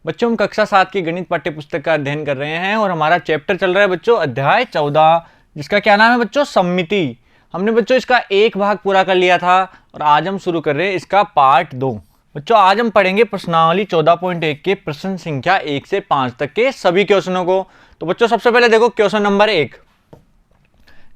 बच्चों हम कक्षा 7 की गणित पाठ्य पुस्तक का अध्ययन कर रहे हैं और हमारा चैप्टर चल रहा है बच्चों अध्याय 14, जिसका क्या नाम है बच्चों, सम्मिति। हमने बच्चों इसका एक भाग पूरा कर लिया था और आज हम शुरू कर रहे हैं इसका पार्ट 2। बच्चों आज हम पढ़ेंगे प्रश्नावली 14.1 के प्रश्न संख्या 1 से 5 तक के सभी क्वेश्चनों को। तो बच्चों सबसे पहले देखो क्वेश्चन नंबर 1।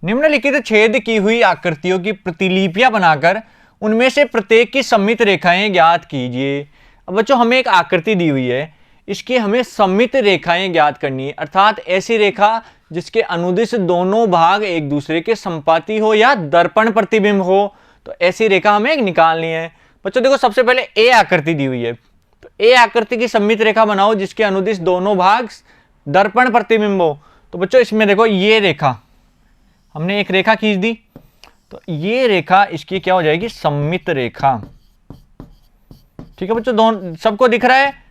निम्नलिखित छेद की हुई आकृतियों की प्रतिलिपियां बनाकर उनमें से प्रत्येक की सममित रेखाएं ज्ञात कीजिए। अब बच्चों हमें एक आकृति दी हुई है, इसकी हमें सममित रेखाएं ज्ञात करनी है, अर्थात ऐसी रेखा जिसके अनुदिश दोनों भाग एक दूसरे के संपाती हो या दर्पण प्रतिबिंब हो। तो ऐसी रेखा हमें निकालनी है। बच्चों देखो सबसे पहले ए आकृति दी हुई है, तो ए आकृति की सममित रेखा बनाओ जिसके अनुदिश दोनों भाग दर्पण प्रतिबिंब हो। तो बच्चों इसमें देखो ये रेखा, हमने एक रेखा खींच दी, तो ये रेखा इसकी क्या हो जाएगी, सममित रेखा। ठीक है बच्चों, दोनों सबको दिख रहा है।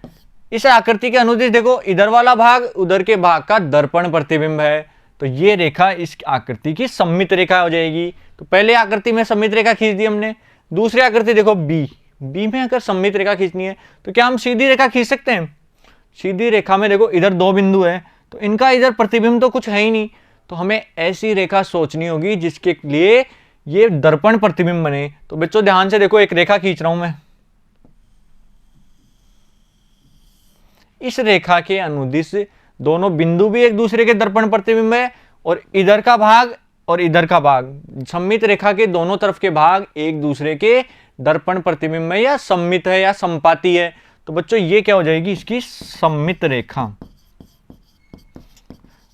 इस आकृति के अनुदिश देखो इधर वाला भाग उधर के भाग का दर्पण प्रतिबिंब है, तो ये रेखा इस आकृति की सममित रेखा हो जाएगी। तो पहले आकृति में सममित रेखा खींच दी हमने। दूसरी आकृति देखो बी में अगर सममित रेखा खींचनी है तो क्या हम सीधी रेखा खींच सकते हैं? सीधी रेखा में देखो इधर दो बिंदु है, तो इनका इधर प्रतिबिंब तो कुछ है ही नहीं, तो हमें ऐसी रेखा सोचनी होगी जिसके लिए ये दर्पण प्रतिबिंब बने। तो बच्चों ध्यान से देखो, एक रेखा खींच रहा हूं मैं। इस रेखा के अनुदिश दोनों बिंदु भी एक दूसरे के दर्पण प्रतिबिंब है और इधर का भाग और इधर का भाग, सममित रेखा के दोनों तरफ के भाग एक दूसरे के दर्पण प्रतिबिंब है या सममित है या संपाती है। तो बच्चों ये क्या हो जाएगी, इसकी सममित रेखा।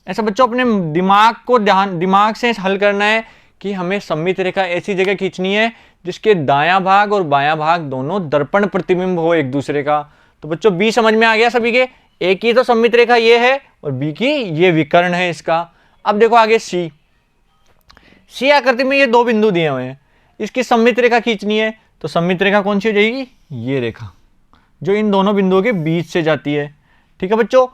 ऐसा बच्चों अपने दिमाग से हल करना है कि हमें सममित रेखा ऐसी जगह खींचनी है जिसके दायां भाग और बायां भाग दोनों दर्पण प्रतिबिंब हो एक दूसरे का। तो बच्चों बी समझ में आ गया सभी के? ए की तो सममित रेखा ये है और बी की ये विकर्ण है इसका। अब देखो आगे सी आकृति में ये दो बिंदु दिए हुए हैं, इसकी सममित रेखा खींचनी है। तो सममित रेखा कौन सी हो जाएगी, ये रेखा जो इन दोनों बिंदुओं के बीच से जाती है। ठीक है बच्चों,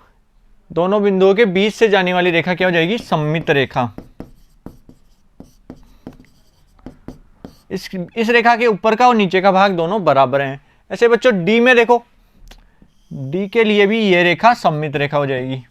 दोनों बिंदुओं के बीच से जाने वाली रेखा क्या हो जाएगी, सममित रेखा। इस रेखा के ऊपर का और नीचे का भाग दोनों बराबर हैं। ऐसे बच्चों डी में देखो, डी के लिए भी ये रेखा सममित रेखा हो जाएगी।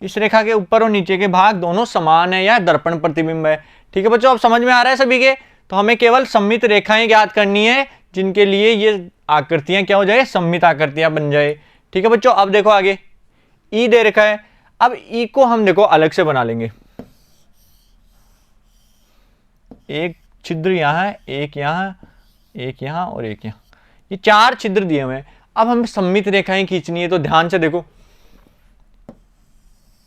इस रेखा के ऊपर और नीचे के भाग दोनों समान है या दर्पण प्रतिबिंब है। ठीक है बच्चों, अब समझ में आ रहा है सभी के? तो हमें केवल सममित रेखाएं ज्ञात करनी है जिनके लिए ये आकृतियां क्या हो जाए, सममित आकृतियां बन जाए। ठीक है बच्चों, अब देखो आगे ई दे रखा है। अब ई को हम देखो अलग से बना लेंगे। एक छिद्र यहां है, एक यहां, एक यहां और एक यहां, ये चार छिद्र दिए हुए हैं। अब हमें सममित रेखाएं खींचनी है, तो ध्यान से देखो,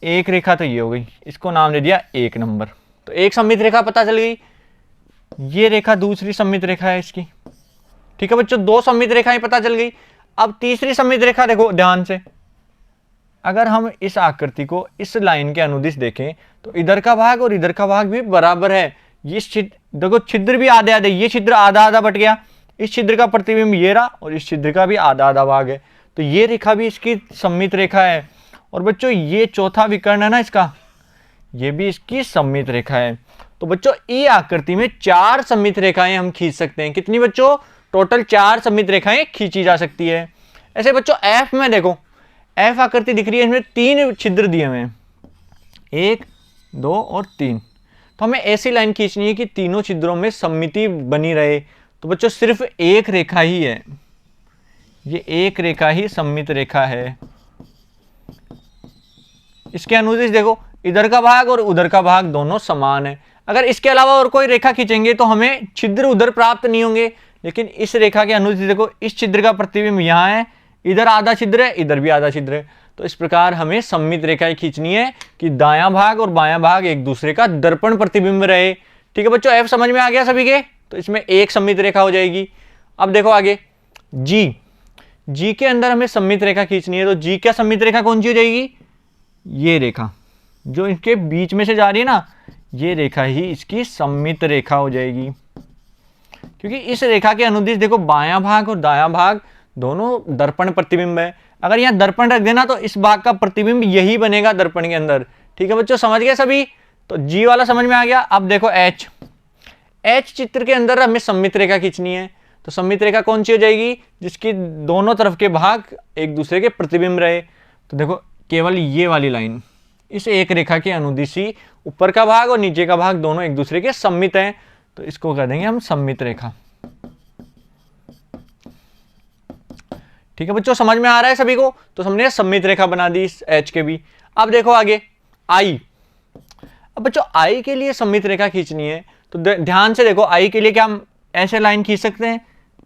एक रेखा तो ये हो गई, इसको नाम दे दिया 1 नंबर। तो एक सममित रेखा पता चल गई। ये रेखा दूसरी सममित रेखा है इसकी। ठीक है बच्चों, दो सममित रेखाएं पता चल गई। अब तीसरी सममित रेखा देखो ध्यान से, अगर हम इस आकृति को इस लाइन के अनुदिश देखें तो इधर का भाग और इधर का भाग भी बराबर है। ये देखो छिद्र भी आधे आधे, ये छिद्र आधा आधा बट गया, इस छिद्र का प्रतिबिंब ये रहा और इस छिद्र का भी आधा आधा भाग है। तो ये रेखा भी इसकी सममित रेखा है। और बच्चों ये चौथा विकर्ण है ना इसका, ये भी इसकी सममित रेखा है। तो बच्चों ई आकृति में 4 सममित रेखाएं हम खींच सकते हैं। कितनी बच्चों? टोटल 4 सममित रेखाएं खींची जा सकती है। ऐसे बच्चों एफ में देखो, एफ आकृति दिख रही है, इसमें 3 छिद्र दिए हुए हैं, 1 2 और 3। तो हमें ऐसी लाइन खींचनी है कि तीनों छिद्रों में सममिति बनी रहे। तो बच्चों सिर्फ एक रेखा ही है, ये एक रेखा ही सममित रेखा है। इसके अनुदिश देखो इधर का भाग और उधर का भाग दोनों समान है। अगर इसके अलावा और कोई रेखा खींचेंगे तो हमें छिद्र उधर प्राप्त नहीं होंगे, लेकिन इस रेखा के अनुदिश देखो इस छिद्र का प्रतिबिंब यहाँ है, इधर आधा छिद्र है, इधर भी आधा छिद्र है। तो इस प्रकार हमें सममित रेखाएं खींचनी है कि दायां भाग और बायां भाग एक दूसरे का दर्पण प्रतिबिंब रहे। ठीक है बच्चों, एफ समझ में आ गया सभी के? तो इसमें एक सममित रेखा हो जाएगी। अब देखो आगे जी के अंदर हमें सममित रेखा खींचनी है, तो जी क्या सममित रेखा कौन सी हो जाएगी, ये रेखा जो इनके बीच में से जा रही है ना, ये रेखा ही इसकी सममित रेखा हो जाएगी। क्योंकि इस रेखा के अनुदिश देखो बायां भाग और दायां भाग दोनों दर्पण प्रतिबिंब है। अगर यहाँ दर्पण रख देना तो इस भाग का प्रतिबिंब यही बनेगा दर्पण के अंदर। ठीक है बच्चों, समझ गए सभी? तो जी वाला समझ में आ गया। अब देखो एच चित्र के अंदर हमें सममित रेखा खींचनी है, तो सममित रेखा कौन सी हो जाएगी, जिसकी दोनों तरफ के भाग एक दूसरे के प्रतिबिंब रहे। तो देखो केवल ये वाली लाइन, इस एक रेखा के अनुदिश ही ऊपर का भाग और नीचे का भाग दोनों एक दूसरे के सममित हैं, तो इसको कर देंगे हम सममित रेखा। ठीक है बच्चों, समझ में आ रहा है सभी को। तो हमने सममित रेखा बना दी इस एच के भी। अब देखो आगे आई। अब बच्चों आई के लिए सममित रेखा खींचनी है, तो ध्यान से देखो आई के लिए क्या हम ऐसे लाइन खींच सकते हैं,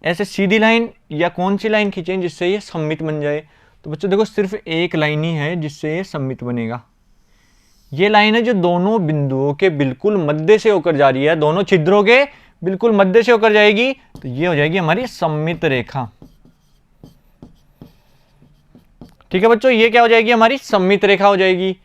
ऐसे सीधी लाइन, या कौन सी लाइन खींचें जिससे ये सममित बन जाए। तो बच्चों देखो सिर्फ एक लाइन ही है जिससे ये सममित बनेगा। ये लाइन है जो दोनों बिंदुओं के बिल्कुल मध्य से होकर जा रही है, दोनों छिद्रों के बिल्कुल मध्य से होकर जाएगी, तो ये हो जाएगी हमारी सममित रेखा। ठीक है बच्चों, ये क्या हो जाएगी, हमारी सममित रेखा हो जाएगी।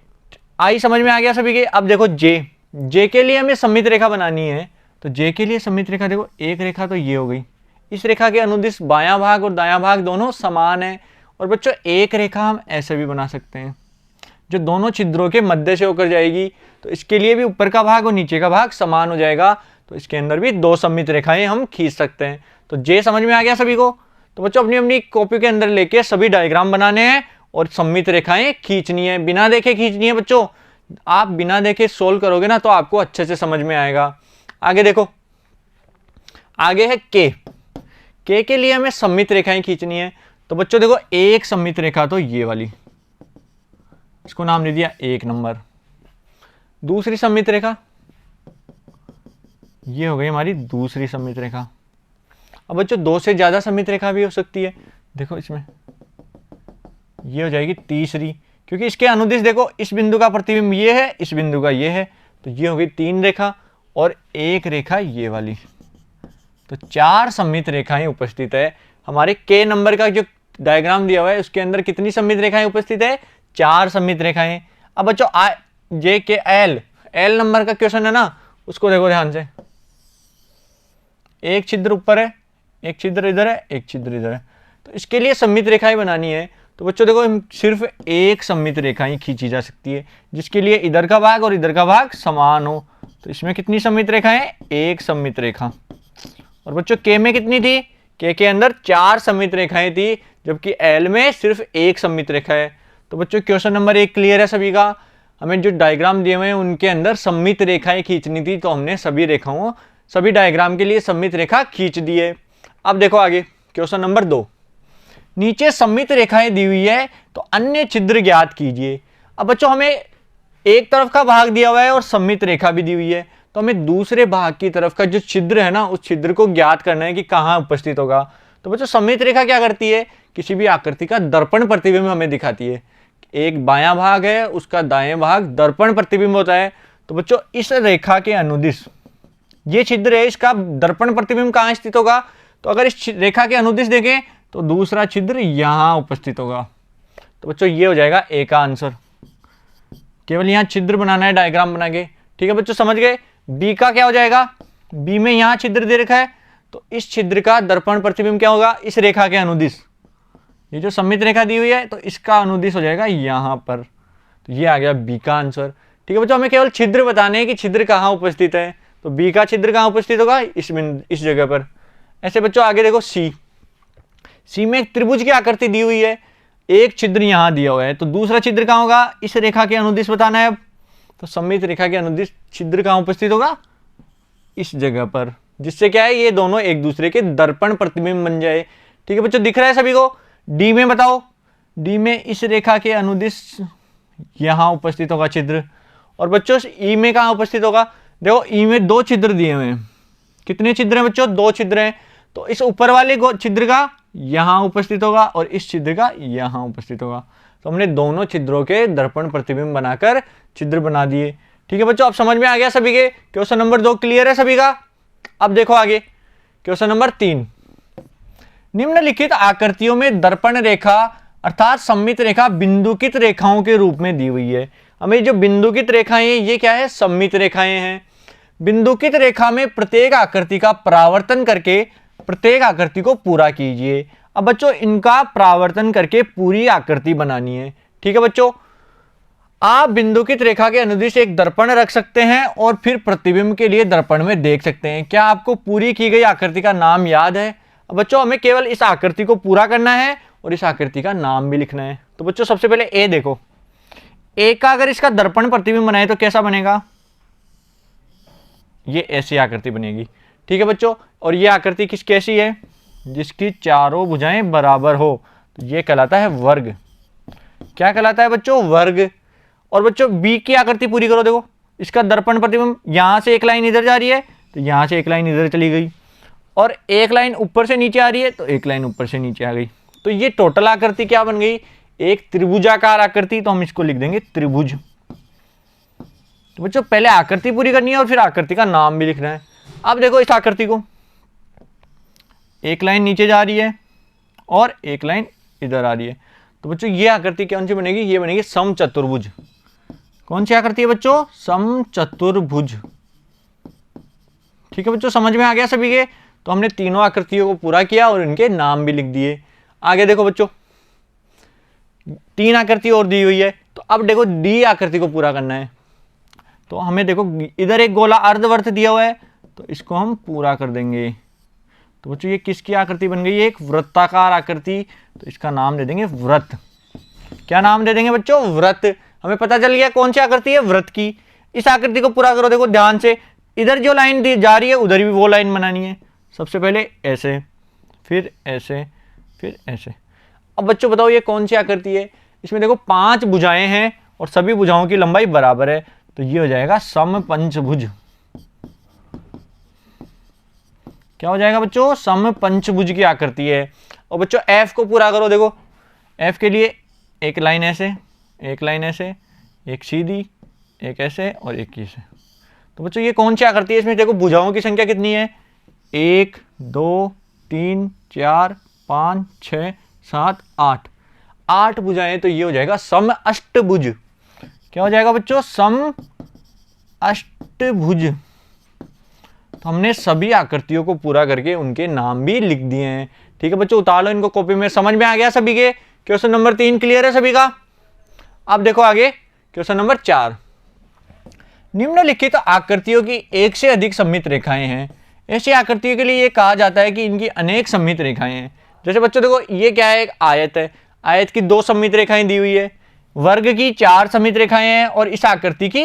आई समझ में आ गया सभी के। अब देखो जे के लिए हमें सममित रेखा बनानी है, तो जे के लिए सममित रेखा देखो, एक रेखा तो ये हो गई, इस रेखा के अनुदिश बायां भाग और दायां भाग दोनों समान है। और बच्चों एक रेखा हम ऐसे भी बना सकते हैं जो दोनों छिद्रों के मध्य से होकर जाएगी, तो इसके लिए भी ऊपर का भाग और नीचे का भाग समान हो जाएगा, तो इसके अंदर भी दो सममित रेखाएं हम खींच सकते हैं। तो जे समझ में आ गया सभी को। तो बच्चों अपनी अपनी कॉपी के अंदर लेके सभी डायग्राम बनाने हैं और सममित रेखाएं खींचनी है, बिना देखे खींचनी है बच्चों। आप बिना देखे सोल्व करोगे ना तो आपको अच्छे से समझ में आएगा। आगे देखो, आगे है के के लिए हमें सममित रेखाएं खींचनी है। तो बच्चों देखो एक सममित रेखा तो ये वाली, इसको नाम दे दिया 1 नंबर। दूसरी सममित रेखा ये हो गई हमारी दूसरी सममित रेखा। अब बच्चों दो से ज्यादा सममित रेखा भी हो सकती है, देखो इसमें ये हो जाएगी तीसरी, क्योंकि इसके अनुदिश देखो इस बिंदु का प्रतिबिंब ये है, इस बिंदु का ये है, तो ये हो गई 3 रेखा और एक रेखा ये वाली, तो 4 सममित रेखाएं उपस्थित है। हमारे के नंबर का जो डायग्राम दिया हुआ है उसके अंदर कितनी सममित रेखाएं उपस्थित है, 4 सममित रेखाएं। अब बच्चों जे के एल नंबर का क्वेश्चन है ना, उसको देखो ध्यान से। एक छिद्र ऊपर है, एक छिद्र इधर है, एक छिद्र इधर है, तो इसके लिए सममित रेखाएं बनानी है। तो बच्चों देखो सिर्फ एक सममित रेखा ही खींची जा सकती है जिसके लिए इधर का भाग और इधर का भाग समान हो। तो इसमें कितनी सममित रेखाएं, एक सममित रेखा। और बच्चों के में कितनी थी, के अंदर 4 सममित रेखाएं थी, जबकि एल में सिर्फ एक सममित रेखा है। तो बच्चों क्वेश्चन नंबर 1 क्लियर है सभी का। हमें जो डायग्राम दिए हुए हैं उनके अंदर सममित रेखाएं खींचनी थी, तो हमने सभी डायग्राम के लिए सममित रेखा खींच दी है। अब देखो आगे क्वेश्चन नंबर 2, नीचे सममित रेखाएं दी हुई है तो अन्य छिद्र ज्ञात कीजिए। अब बच्चों हमें एक तरफ का भाग दिया हुआ है और सममित रेखा भी दी हुई है, तो हमें दूसरे भाग की तरफ का जो छिद्र है ना, उस छिद्र को ज्ञात करना है कि कहाँ उपस्थित होगा। तो बच्चों सममित रेखा क्या करती है, किसी भी आकृति का दर्पण प्रतिबिंब हमें दिखाती है। एक बायां भाग है, उसका दाएं भाग दर्पण प्रतिबिंब होता है। तो बच्चों इस रेखा के अनुदिश ये छिद्र है, इसका दर्पण प्रतिबिंब कहाँ स्थित होगा, तो अगर इस रेखा के अनुदिश देखें तो दूसरा छिद्र यहां उपस्थित होगा। तो बच्चों ये हो जाएगा ए का आंसर। केवल यहां छिद्र बनाना है डायग्राम बना के। ठीक है बच्चों समझ गए। बी का क्या हो जाएगा, बी में यहां छिद्र दे रखा है, तो इस छिद्र का दर्पण प्रतिबिंब क्या होगा, इस रेखा के अनुदिश। ये जो सममित रेखा दी हुई है तो इसका अनुदिश हो जाएगा यहां पर, तो ये आ गया बी का आंसर। ठीक है बच्चों, हमें केवल छिद्र बताने हैं कि छिद्र कहाँ उपस्थित है, तो बी का छिद्र कहाँ उपस्थित होगा, इस जगह पर। ऐसे बच्चों आगे देखो सी में एक त्रिभुज की आकृति दी हुई है, एक छिद्र यहां दिया हुआ है, तो दूसरा छिद्र कहां होगा, इस रेखा के अनुदिश बताना है। अब तो सममित रेखा के अनुदिश छिद्र कहां उपस्थित होगा, इस जगह पर, जिससे क्या है ये दोनों एक दूसरे के दर्पण प्रतिबिंब बन जाए। ठीक है बच्चों, दिख रहा है सभी को। डी में बताओ, डी में इस रेखा के अनुदिश यहां उपस्थित होगा छिद्र। और बच्चों ई में कहां उपस्थित होगा, देखो ई में 2 छिद्र दिए हुए हैं। कितने छिद्र हैं बच्चों, 2 छिद्र हैं, तो इस ऊपर वाले छिद्र का यहां उपस्थित होगा और इस छिद्र का यहां उपस्थित होगा। तो हमने दोनों छिद्रों के दर्पण प्रतिबिंब बनाकर छिद्र बना दिए। ठीक है बच्चों, अब समझ में आ गया सभी के। क्वेश्चन नंबर 2 क्लियर है सभी का। अब देखो आगे क्वेश्चन नंबर 3, निम्नलिखित आकृतियों में दर्पण रेखा अर्थात सममित रेखा बिंदुकित रेखाओं के रूप में दी हुई है। हमें जो बिंदुकित रेखाएं हैं ये क्या है, सममित रेखाएं हैं। बिंदुकित रेखा में प्रत्येक आकृति का परावर्तन करके प्रत्येक आकृति को पूरा कीजिए। अब बच्चों इनका परावर्तन करके पूरी आकृति बनानी है। ठीक है बच्चों, आप बिंदुकित रेखा के अनुदिश एक दर्पण रख सकते हैं और फिर प्रतिबिंब के लिए दर्पण में देख सकते हैं। क्या आपको पूरी की गई आकृति का नाम याद है? अब बच्चों हमें केवल इस आकृति को पूरा करना है और इस आकृति का नाम भी लिखना है। तो बच्चों सबसे पहले ए देखो, ए का अगर इसका दर्पण प्रतिबिंब बनाए तो कैसा बनेगा, ये ऐसी आकृति बनेगी। ठीक है बच्चों, और ये आकृति कैसी है, जिसकी चारों भुजाएं बराबर हो, तो ये कहलाता है वर्ग। क्या कहलाता है बच्चों, वर्ग। और बच्चों बी की आकृति पूरी करो, देखो इसका दर्पण प्रतिबिंब, यहां से एक लाइन इधर जा रही है तो यहां से एक लाइन इधर चली गई, और एक लाइन ऊपर से नीचे आ रही है तो एक लाइन ऊपर से नीचे आ गई। तो ये टोटल आकृति क्या बन गई, एक त्रिभुजाकार आकृति। तो हम इसको लिख देंगे त्रिभुज। तो बच्चों पहले आकृति पूरी करनी है और फिर आकृति का नाम भी लिखना है। अब देखो इस आकृति को, एक लाइन नीचे जा रही है और एक लाइन इधर आ रही है, तो बच्चों ये आकृति कौन सी बनेगी, ये बनेगी समचतुर्भुज। कौन सी आकृति है बच्चों, समचतुर्भुज। ठीक है बच्चों, समझ में आ गया सभी के। तो हमने तीनों आकृतियों को पूरा किया और इनके नाम भी लिख दिए। आगे देखो बच्चों, तीन आकृति और दी हुई है, तो अब देखो डी आकृति को पूरा करना है। तो हमें देखो इधर एक गोला अर्धवर्त दिया हुआ है, तो इसको हम पूरा कर देंगे। तो बच्चों ये किसकी आकृति बन गई, एक वृत्ताकार आकृति, तो इसका नाम दे देंगे व्रत। क्या नाम दे देंगे बच्चों, व्रत। हमें पता चल गया कौन सी आकृति है, व्रत की। इस आकृति को पूरा करो, देखो ध्यान से, इधर जो लाइन जा रही है उधर भी वो लाइन बनानी है। सबसे पहले ऐसे, फिर ऐसे, फिर ऐसे। अब बच्चों बताओ ये कौन सी आकृति है, इसमें देखो 5 भुजाएं हैं और सभी भुजाओं की लंबाई बराबर है, तो ये हो जाएगा समपंचभुज। क्या हो जाएगा बच्चों, समपंचभुज की आकृति है। और बच्चों एफ को पूरा करो, देखो एफ के लिए एक लाइन ऐसे, एक लाइन ऐसे, एक सीधी, एक ऐसे और एक ऐसे। तो बच्चों ये कौन सी आकृति है, इसमें देखो भुजाओं की संख्या कितनी है, 1 2 3 4 5 6 7 8, 8 भुजाएं। तो ये हो जाएगा सम अष्टभुज। क्या हो जाएगा बच्चों, सम अष्टभुज। तो हमने सभी आकृतियों को पूरा करके उनके नाम भी लिख दिए हैं। ठीक है बच्चों, उतार लो इनको कॉपी में। समझ में आ गया सभी के, क्वेश्चन नंबर 3 क्लियर है सभी का। अब देखो आगे क्वेश्चन नंबर 4, निम्नलिखित आकृतियों की एक से अधिक सममित रेखाएं हैं। ऐसी आकृतियों के लिए ये कहा जाता है कि इनकी अनेक सममित रेखाएं हैं। जैसे बच्चों देखो ये क्या है, एक आयत है, आयत की 2 सममित रेखाएं दी हुई है, वर्ग की 4 सममित रेखाएं हैं और इस आकृति की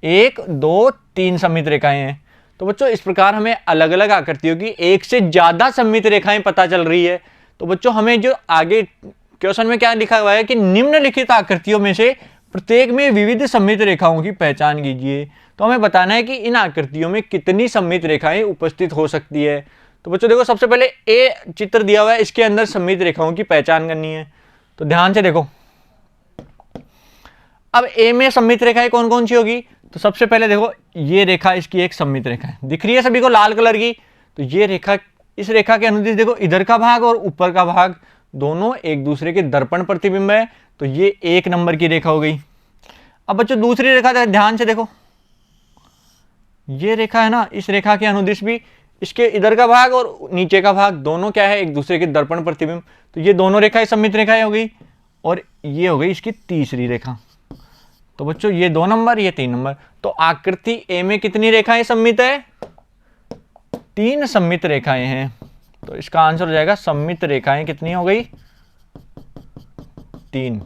1 2 3 सममित रेखाएं हैं। तो बच्चों इस प्रकार हमें अलग अलग आकृतियों की एक से ज्यादा सममित रेखाएं पता चल रही है। तो बच्चों हमें जो आगे क्वेश्चन में क्या लिखा हुआ है कि निम्नलिखित आकृतियों में से प्रत्येक में विविध सममित रेखाओं की पहचान कीजिए। तो हमें बताना है कि इन आकृतियों में कितनी सममित रेखाएं उपस्थित हो सकती है। तो बच्चों देखो सबसे पहले ए चित्र दिया हुआ है, इसके अंदर सममित रेखाओं की पहचान करनी है। तो ध्यान से देखो, अब ए में सममित रेखाएं कौन कौन सी होगी, तो सबसे पहले देखो ये रेखा इसकी एक सममित रेखा है, दिख रही है सभी को लाल कलर की। तो ये रेखा, इस रेखा के अनुदिश देखो इधर का भाग और ऊपर का भाग दोनों एक दूसरे के दर्पण प्रतिबिंब है, तो ये 1 नंबर की रेखा हो गई। अब बच्चों दूसरी रेखा ध्यान से देखो, ये रेखा है ना, इस रेखा के अनुदिश भी इसके इधर का भाग और नीचे का भाग दोनों क्या है, एक दूसरे के दर्पण प्रतिबिंब। तो ये दोनों रेखाएं सममित रेखाएं हो गई और ये हो गई इसकी तीसरी रेखा। तो बच्चों ये 2 नंबर, ये 3 नंबर। तो आकृति ए में कितनी रेखाएं सममित है, 3 सममित रेखाएं हैं। तो इसका आंसर हो जाएगा सममित रेखाएं कितनी हो गई, 3।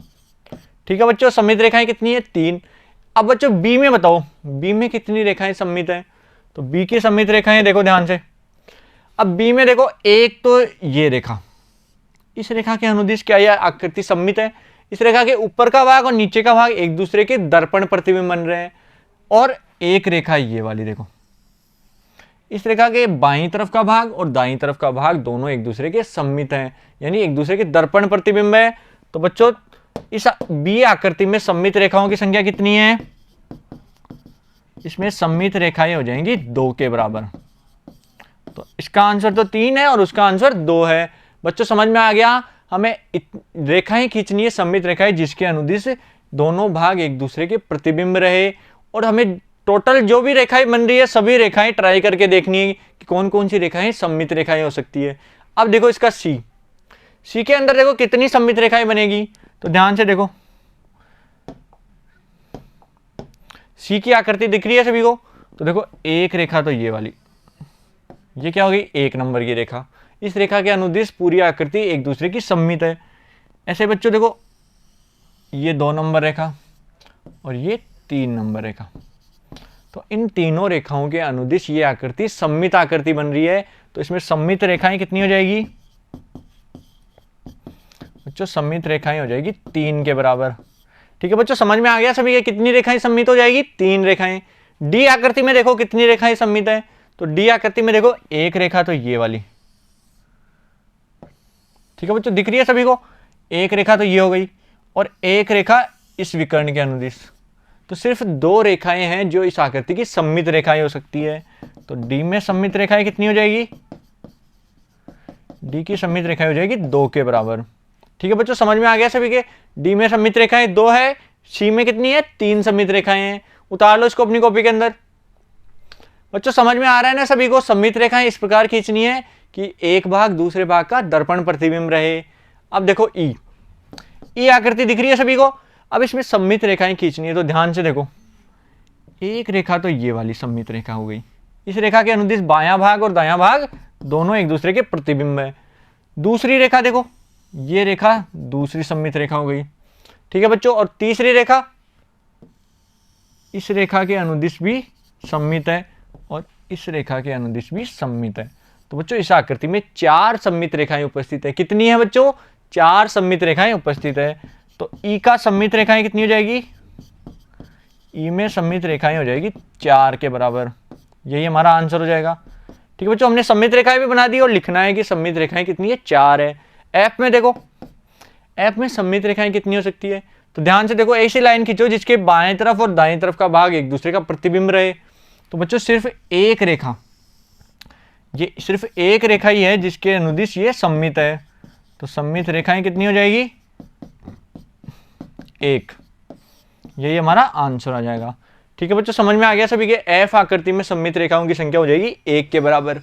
ठीक है बच्चों, सममित रेखाएं कितनी है, 3। अब बच्चों बी में बताओ, बी में कितनी रेखाएं सममित है। तो बी की सममित रेखाएं देखो ध्यान से। अब बी में देखो एक तो ये रेखा, इस रेखा के अनुदिश क्या यह आकृति सममित है। इस रेखा के ऊपर का भाग और नीचे का भाग एक दूसरे के दर्पण प्रतिबिंब बन रहे हैं। और एक रेखा ये वाली देखो, इस रेखा के बाईं तरफ का भाग और दाईं तरफ का भाग दोनों एक दूसरे के सममित हैं, यानी एक दूसरे के दर्पण प्रतिबिंब है। तो बच्चों इस बी आकृति में सममित रेखाओं की संख्या कितनी है, इसमें सममित रेखाएं हो जाएंगी 2 के बराबर। तो इसका आंसर तो 3 है और उसका आंसर 2 है। बच्चों समझ में आ गया, हमें रेखाएं खींचनी है, सममित रेखाएं जिसके अनुदिश दोनों भाग एक दूसरे के प्रतिबिंब रहे। और हमें टोटल जो भी रेखाएं बन रही है सभी रेखाएं ट्राई करके देखनी है कि कौन कौन सी रेखाएं सममित रेखाएं हो सकती है। अब देखो इसका सी के अंदर देखो कितनी सममित रेखाएं बनेगी। तो ध्यान से देखो, सी की आकृति दिख रही है सभी को। तो देखो एक रेखा तो ये वाली, ये क्या होगी, 1 नंबर की रेखा। इस रेखा के अनुदिश पूरी आकृति एक दूसरे की सममित है। ऐसे बच्चों देखो, ये 2 नंबर रेखा और ये 3 नंबर रेखा, तो इन तीनों रेखाओं के अनुदिश ये आकृति सममित आकृति बन रही है। तो इसमें सममित रेखाएं कितनी हो जाएगी बच्चों? सममित रेखाएं हो जाएगी 3 के बराबर। ठीक है बच्चों, समझ में आ गया सभी? कितनी रेखाएं सममित हो जाएगी? 3 रेखाएं। डी आकृति में देखो कितनी रेखाएं सममित है, तो डी आकृति में देखो एक रेखा तो ये वाली। ठीक है बच्चों, दिख रही है सभी को? एक रेखा तो ये हो गई और एक रेखा इस विकर्ण के अनुदिश। तो सिर्फ 2 रेखाएं हैं जो इस आकृति की सममित रेखाएं हो सकती है। तो डी में सममित रेखाएं कितनी हो जाएगी? डी की सममित रेखाएं हो जाएगी 2 के बराबर। ठीक है बच्चों, समझ में आ गया सभी के? डी में सममित रेखाएं 2 है, सी में कितनी है? 3 सममित रेखाएं हैं। उतार लो इसको अपनी कॉपी के अंदर। बच्चों समझ में आ रहा है ना सभी को? सममित रेखाएं इस प्रकार खींचनी है कि एक भाग दूसरे भाग का दर्पण प्रतिबिंब रहे। अब देखो ई आकृति दिख रही है सभी को? अब इसमें सममित रेखाएं खींचनी है, तो ध्यान से देखो, एक रेखा तो ये वाली सममित रेखा हो गई। इस रेखा के अनुदिश बायां भाग और दायां भाग दोनों एक दूसरे के प्रतिबिंब है। दूसरी रेखा देखो, ये रेखा दूसरी सममित रेखा हो गई। ठीक है बच्चों, और तीसरी रेखा, इस रेखा के अनुदिश भी सममित है और इस रेखा के अनुदिश भी सममित है। तो बच्चों इस आकृति में 4 सममित रेखाएं उपस्थित है। कितनी है बच्चों? 4 सममित रेखाएं उपस्थित है। तो ई का सममित रेखाएं कितनी हो जाएगी? ई में सममित रेखाएं हो जाएगी 4 के बराबर। यही हमारा आंसर हो जाएगा। ठीक है बच्चों, हमने सममित रेखाएं भी बना दी और लिखना है कि सममित रेखाएं कितनी है? 4 है। एफ में देखो, एफ में सममित रेखाएं कितनी हो सकती है? तो ध्यान से देखो, ऐसी लाइन खींचो जिसके बाएं तरफ और दाएं तरफ का भाग एक दूसरे का प्रतिबिंब रहे। तो बच्चों सिर्फ एक रेखा, ये सिर्फ एक रेखा ही है जिसके अनुदिश ये सममित है। तो सममित रेखाएं कितनी हो जाएगी? 1। यही हमारा आंसर आ जाएगा। ठीक है बच्चों, समझ में आ गया सभी के? एफ आकृति में सममित रेखाओं की संख्या हो जाएगी 1 के बराबर।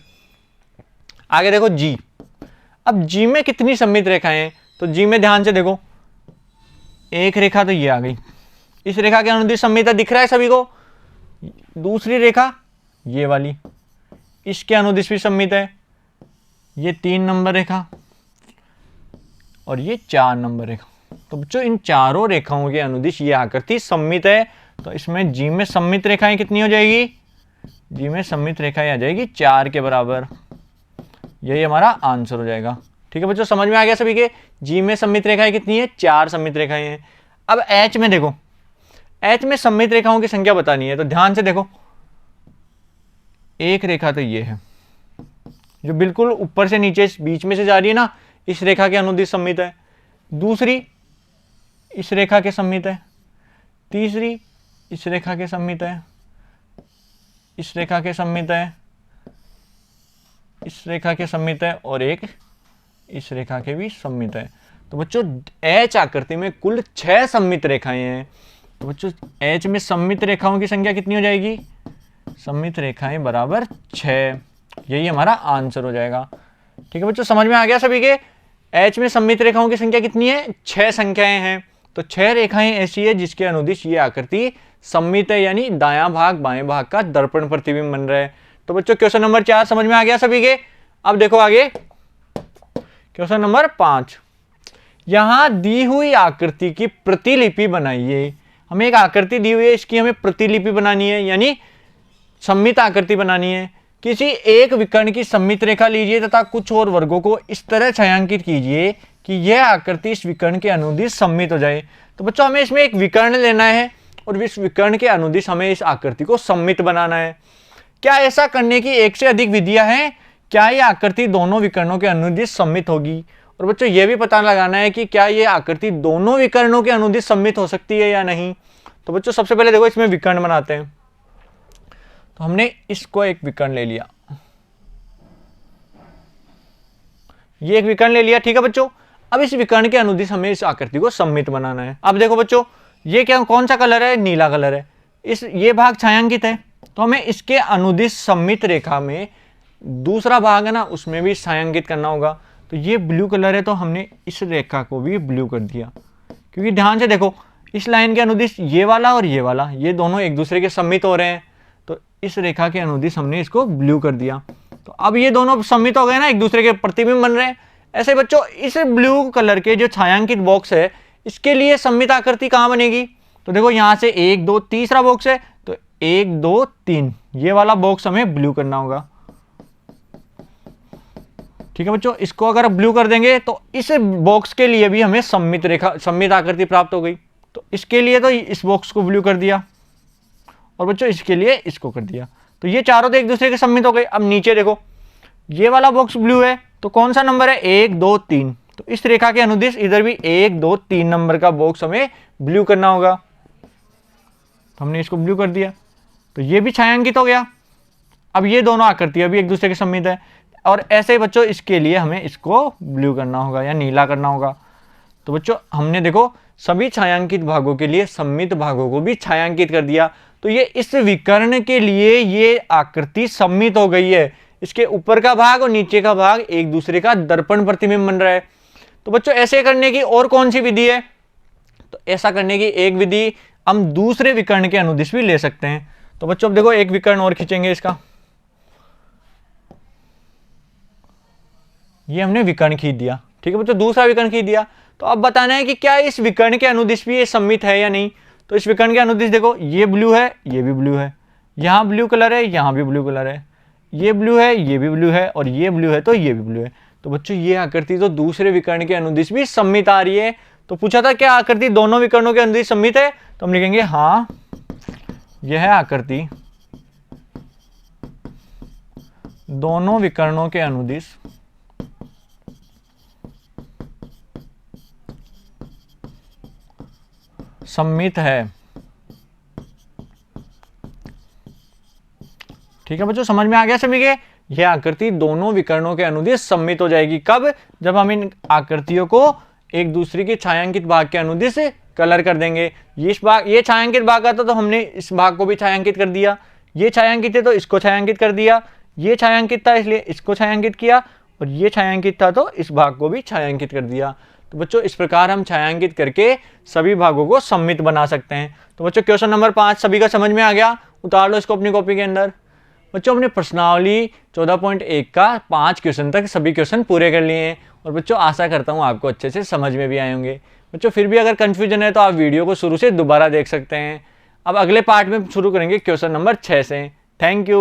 आगे देखो जी। अब जी में कितनी सममित रेखाएं हैं? तो जी में ध्यान से देखो, एक रेखा तो ये आ गई, इस रेखा के अनुदिश सममित दिख रहा है सभी को। दूसरी रेखा ये वाली, इसके अनुदिश भी सममित है, ये 3 नंबर रेखा और ये 4 नंबर रेखा। तो बच्चों इन चारों रेखाओं के अनुदिश ये आकृति सममित है। तो इसमें जी में सममित रेखाएं कितनी हो जाएगी? जी में सममित रेखाएं आ जाएगी 4 के बराबर। यही हमारा आंसर हो जाएगा। ठीक है बच्चों, समझ में आ गया सभी के? जी में सममित रेखाएं कितनी है? 4 सममित रेखाएं हैं। अब एच में देखो, एच में सममित रेखाओं की संख्या बतानी है। तो ध्यान से देखो, एक रेखा तो ये है जो बिल्कुल ऊपर से नीचे बीच में से जा रही है ना, इस रेखा के अनुदिश सममित है। दूसरी इस रेखा के सममित है, तीसरी इस रेखा के सममित है, इस रेखा के सममित है, इस रेखा के सममित है और एक इस रेखा के भी सममित है। तो बच्चों एच आकृति में कुल 6 सममित रेखाएं हैं। तो बच्चों एच में सममित रेखाओं की संख्या कितनी हो जाएगी? सममित रेखाएं बराबर 6। यही हमारा आंसर हो जाएगा। ठीक है बच्चों, समझ में आ गया सभी के? एच में सममित रेखाओं की संख्या कितनी है? 6 संख्याएं हैं। तो 6 रेखाएं ऐसी है जिसके अनुदिश ये आकृति सममित है, यानी दायां भाग बाएं भाग का दर्पण प्रतिबिंब बन रहा है। तो बच्चों क्वेश्चन नंबर 4 समझ में आ गया सभी के? अब देखो आगे क्वेश्चन नंबर 5। यहां दी हुई आकृति की प्रतिलिपि बनाइए। हमें एक आकृति दी हुई है, इसकी हमें प्रतिलिपि बनानी है, यानी सममित आकृति बनानी है। किसी एक विकर्ण की सममित रेखा लीजिए तथा कुछ और वर्गों को इस तरह छायांकित कीजिए कि यह आकृति इस विकर्ण के अनुदिश सममित हो जाए। तो बच्चों हमें इसमें एक विकर्ण लेना है और इस विकर्ण के अनुदिश हमें इस आकृति को सममित बनाना है। क्या ऐसा करने की एक से अधिक विधियां हैं? क्या यह आकृति दोनों विकर्णों के अनुदिश सममित होगी? और बच्चों यह भी पता लगाना है कि क्या यह आकृति दोनों विकर्णों के अनुदिश सममित हो सकती है या नहीं। तो बच्चों सबसे पहले देखो इसमें विकर्ण बनाते हैं। तो हमने इसको एक विकर्ण ले लिया, ये एक विकर्ण ले लिया। ठीक है बच्चों, अब इस विकर्ण के अनुदिश हमें इस आकृति को सममित बनाना है। अब देखो बच्चों, ये क्या कौन सा कलर है? नीला कलर है। ये भाग छायांकित है, तो हमें इसके अनुदिश सममित रेखा में दूसरा भाग है ना, उसमें भी छायांकित करना होगा। तो ये ब्लू कलर है, तो हमने इस रेखा को भी ब्लू कर दिया, क्योंकि ध्यान से देखो इस लाइन के अनुदिश ये वाला और ये वाला, ये दोनों एक दूसरे के सममित हो रहे हैं। तो इस रेखा के अनुदिश हमने इसको ब्लू कर दिया। तो अब ये दोनों सम्मित हो गए ना, एक दूसरे के प्रतिबिंब बन रहे हैं। ऐसे बच्चों इस ब्लू कलर के जो छायांकित बॉक्स है इसके लिए सम्मित आकृति कहाँ बनेगी? तो देखो यहाँ से 1 2 तीसरा बॉक्स है, तो 1 2 3 ये वाला बॉक्स हमें ब्लू करना होगा। ठीक है बच्चों, इसको अगर आप ब्लू कर देंगे तो इस बॉक्स के लिए भी हमें सम्मित रेखा, सम्मित आकृति प्राप्त हो गई। तो इसके लिए तो इस बॉक्स को ब्लू कर दिया और बच्चों इसके लिए इसको कर दिया, तो ये चारों तो एक दूसरे के सम्मित हो गए। अब नीचे देखो ये वाला बॉक्स ब्लू है, तो कौन सा नंबर है? 1 2 3। तो इस रेखा के अनुदिश इधर भी 1 2 3 नंबर का बॉक्स हमें ब्लू करना होगा। तो हमने इसको ब्लू कर दिया, तो ये भी छायांकित हो गया। अब ये दोनों आकृतियां भी एक दूसरे के सम्मित है, और ऐसे ही बच्चों इसके लिए हमें इसको ब्लू करना होगा या नीला करना होगा। तो बच्चों हमने देखो सभी छायांकित भागों के लिए सम्मित भागों को भी छायांकित कर दिया। तो ये इस विकर्ण के लिए ये आकृति सम्मित हो गई है। इसके ऊपर का भाग और नीचे का भाग एक दूसरे का दर्पण प्रतिबिंब बन रहा है। तो बच्चों ऐसे करने की और कौन सी विधि है? तो ऐसा करने की एक विधि हम दूसरे विकर्ण के अनुदिश भी ले सकते हैं। तो बच्चों अब देखो एक विकर्ण और खींचेंगे इसका, ये हमने विकर्ण खींच दिया। ठीक है बच्चों, दूसरा विकर्ण खींच दिया। तो अब बताना है कि क्या इस विकर्ण के अनुदिश भी ये सम्मित है या नहीं। तो इस विकर्ण के अनुदिश देखो ये ब्लू है, ये भी ब्लू है, यहाँ ब्लू कलर है, यहाँ भी ब्लू कलर है, ये ब्लू है, ये भी ब्लू है, और ये ब्लू है तो ये भी ब्लू है। तो बच्चों ये आकृति तो दूसरे विकर्ण के अनुदिश भी सम्मित आ रही है। तो पूछा था क्या आकृति दोनों विकर्णों के अनुदिश सम्मित है? तो हम लिखेंगे हाँ यह आकृति दोनों विकर्णों के अनुदिश सम्मित है। ठीक है बच्चों, समझ में आ गया सभी के? यह आकृति दोनों विकर्णों के अनुदिश सम्मित हो जाएगी। कब? जब हम इन आकृतियों को एक दूसरे के छायांकित भाग के अनुदिश कलर कर देंगे। ये छायांकित भाग आता तो हमने इस भाग को भी छायांकित कर दिया, ये छायांकित है तो इसको छायांकित कर दिया, ये छायांकित था इसलिए इसको छायांकित किया, और ये छायांकित था तो इस भाग को भी छायांकित कर दिया। तो बच्चों इस प्रकार हम छायांकित करके सभी भागों को सम्मित बना सकते हैं। तो बच्चों क्वेश्चन नंबर 5 सभी का समझ में आ गया? उतार लो इसको अपनी कॉपी के अंदर। बच्चों अपने प्रश्नावली 14.1 का 5 क्वेश्चन तक सभी क्वेश्चन पूरे कर लिए हैं, और बच्चों आशा करता हूँ आपको अच्छे से समझ में भी आए होंगे। बच्चों फिर भी अगर कन्फ्यूजन है तो आप वीडियो को शुरू से दोबारा देख सकते हैं। अब अगले पार्ट में शुरू करेंगे क्वेश्चन नंबर 6 से। Thank you.